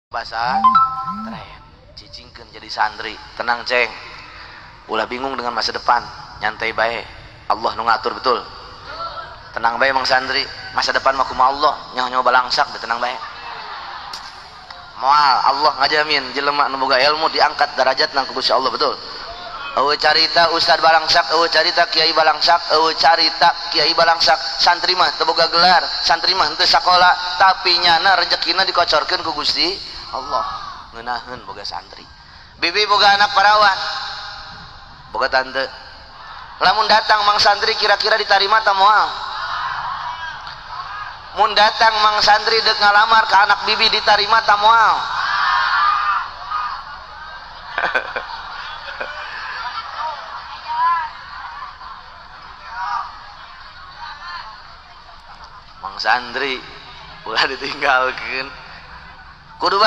bahasa terakhir cicingkeun jadi santri tenang ceng, ulah bingung dengan masa depan, nyantai bae, Allah nu ngatur betul, tenang bae mang santri, masa depan mah kumaha Allah nyaho-nyaho balangsak deh, tenang bae moal Allah ngajamin jelema nu boga ilmu diangkat derajatna ku Gusti Allah betul. Eueuh carita ustad balangsak, eueuh carita kiai balangsak, eueuh carita kiai balangsak, santri mah teu boga gelar, santri mah henteu sakola, tapi nyana rezekina dikocorkeun ku Gusti Allah. Ngeunaheun boga santri. Bibi boga anak parawan, boga tante, lamun datang mang santri kira-kira ditarima tah moal. Mun datang mang santri deuk ngalamar ka anak bibi ditarima tah moal. Mang santri ulah ditinggalkeun kudu